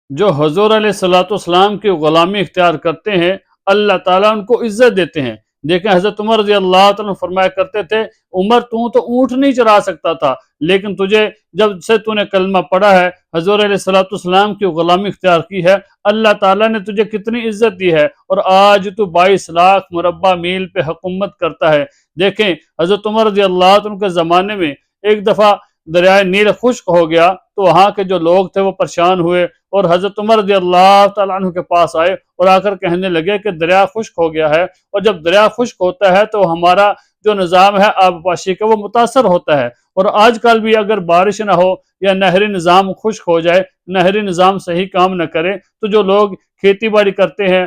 جو حضور علیہ الصلوۃ والسلام کی غلامی اختیار کرتے ہیں اللہ تعالیٰ ان کو عزت دیتے ہیں۔ دیکھیں حضرت عمر رضی اللہ تعالیٰ فرمایا کرتے تھے، عمر تو اونٹ نہیں چرا سکتا تھا، لیکن تجھے جب سے تو نے کلمہ پڑھا ہے، حضور علیہ الصلوۃ والسلام کی غلامی اختیار کی ہے، اللہ تعالیٰ نے تجھے کتنی عزت دی ہے، اور آج تو 22 لاکھ مربع میل پہ حکومت کرتا ہے۔ دیکھیں حضرت عمر رضی اللہ عنہ کے زمانے میں ایک دفعہ دریائے نیل خشک ہو گیا تو وہاں کے جو لوگ تھے وہ پریشان ہوئے اور حضرت عمر رضی اللہ تعالیٰ عنہ کے پاس آئے اور آ کر کہنے لگے کہ دریا خشک ہو گیا ہے، اور جب دریا خشک ہوتا ہے تو ہمارا جو نظام ہے آب پاشی کا وہ متاثر ہوتا ہے، اور آج کل بھی اگر بارش نہ ہو یا نہری نظام خشک ہو جائے، نہری نظام صحیح کام نہ کرے، تو جو لوگ کھیتی باڑی کرتے ہیں،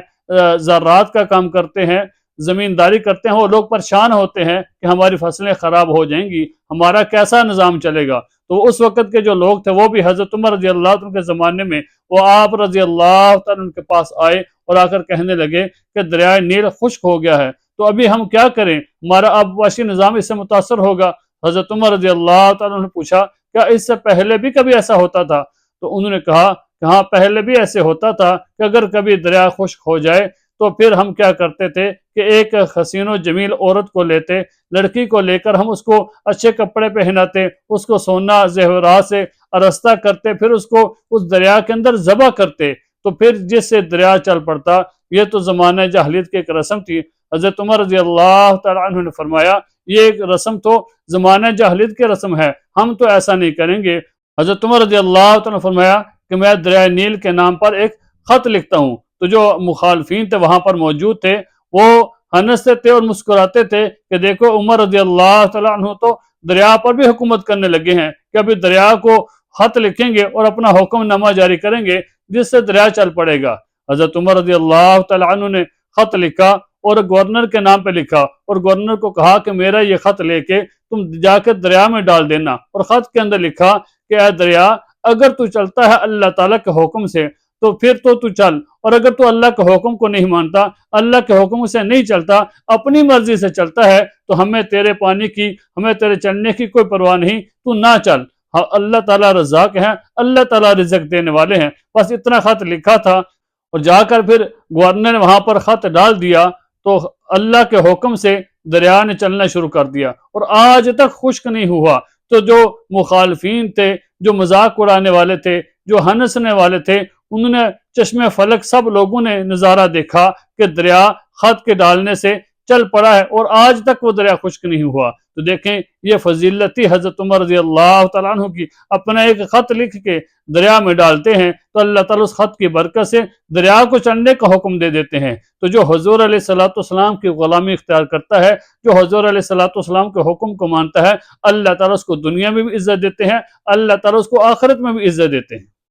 زراعت کا کام کرتے ہیں، زمینداری کرتے ہیں، وہ لوگ پریشان ہوتے ہیں کہ ہماری فصلیں خراب ہو جائیں گی، ہمارا کیسا نظام چلے گا۔ تو اس وقت کے جو لوگ تھے وہ بھی حضرت عمر رضی اللہ عنہ کے زمانے میں وہ آپ رضی اللہ تعالیٰ عنہ کے پاس آئے اور آ کر کہنے لگے کہ دریائے نیل خشک ہو گیا ہے، تو ابھی ہم کیا کریں، ہمارا آبپاشی نظام اس سے متاثر ہوگا۔ حضرت عمر رضی اللہ تعالیٰ عنہ نے پوچھا کیا اس سے پہلے بھی کبھی ایسا ہوتا تھا؟ تو انہوں نے کہا کہ ہاں پہلے بھی ایسے ہوتا تھا کہ اگر کبھی دریا خشک ہو جائے تو پھر ہم کیا کرتے تھے کہ ایک حسین و جمیل عورت کو لیتے، لڑکی کو لے کر ہم اس کو اچھے کپڑے پہناتے، اس کو سونا زیورات سے آراستہ کرتے، پھر اس کو اس دریا کے اندر ذبح کرتے، تو پھر جس سے دریا چل پڑتا۔ یہ تو زمانہ جاہلیت کی ایک رسم تھی۔ حضرت عمر رضی اللہ تعالیٰ عنہ نے فرمایا یہ ایک رسم تو زمانہ جاہلیت کی رسم ہے، ہم تو ایسا نہیں کریں گے۔ حضرت عمر رضی اللہ تعالیٰ نے فرمایا کہ میں دریائے نیل کے نام پر ایک خط لکھتا ہوں۔ تو جو مخالفین تھے وہاں پر موجود تھے وہ ہنستے تھے اور مسکراتے تھے کہ دیکھو عمر رضی اللہ تعالیٰ عنہ تو دریا پر بھی حکومت کرنے لگے ہیں کہ ابھی دریا کو خط لکھیں گے اور اپنا حکم نامہ جاری کریں گے جس سے دریا چل پڑے گا۔ حضرت عمر رضی اللہ تعالیٰ عنہ نے خط لکھا اور گورنر کے نام پہ لکھا اور گورنر کو کہا کہ میرا یہ خط لے کے تم جا کے دریا میں ڈال دینا، اور خط کے اندر لکھا کہ اے دریا اگر تو چلتا ہے اللہ تعالیٰ کے حکم سے تو پھر تو چل، اور اگر تو اللہ کے حکم کو نہیں مانتا، اللہ کے حکم سے نہیں چلتا، اپنی مرضی سے چلتا ہے، تو ہمیں تیرے پانی کی، ہمیں تیرے چلنے کی کوئی پرواہ نہیں، تو نہ چل، اللہ تعالیٰ رزاق ہیں، اللہ تعالیٰ رزق دینے والے ہیں۔ بس اتنا خط لکھا تھا، اور جا کر پھر گورنر نے وہاں پر خط ڈال دیا تو اللہ کے حکم سے دریا نے چلنا شروع کر دیا اور آج تک خشک نہیں ہوا۔ تو جو مخالفین تھے، جو مذاق اڑانے والے تھے، جو ہنسنے والے تھے، انہوں نے چشمے فلک سب لوگوں نے نظارہ دیکھا کہ دریا خط کے ڈالنے سے چل پڑا ہے اور آج تک وہ دریا خشک نہیں ہوا۔ تو دیکھیں یہ فضیلت تھی حضرت عمر رضی اللہ تعالیٰ عنہ کی، اپنا ایک خط لکھ کے دریا میں ڈالتے ہیں تو اللہ تعالیٰ اس خط کی برکت سے دریا کو چلنے کا حکم دے دیتے ہیں۔ تو جو حضور علیہ الصلوۃ والسلام کی غلامی اختیار کرتا ہے، جو حضور علیہ الصلوۃ والسلام کے حکم کو مانتا ہے، اللہ تعالیٰ اس کو دنیا میں بھی عزت دیتے ہیں، اللہ تعالیٰ اس کو آخرت میں بھی عزت دیتے ہیں۔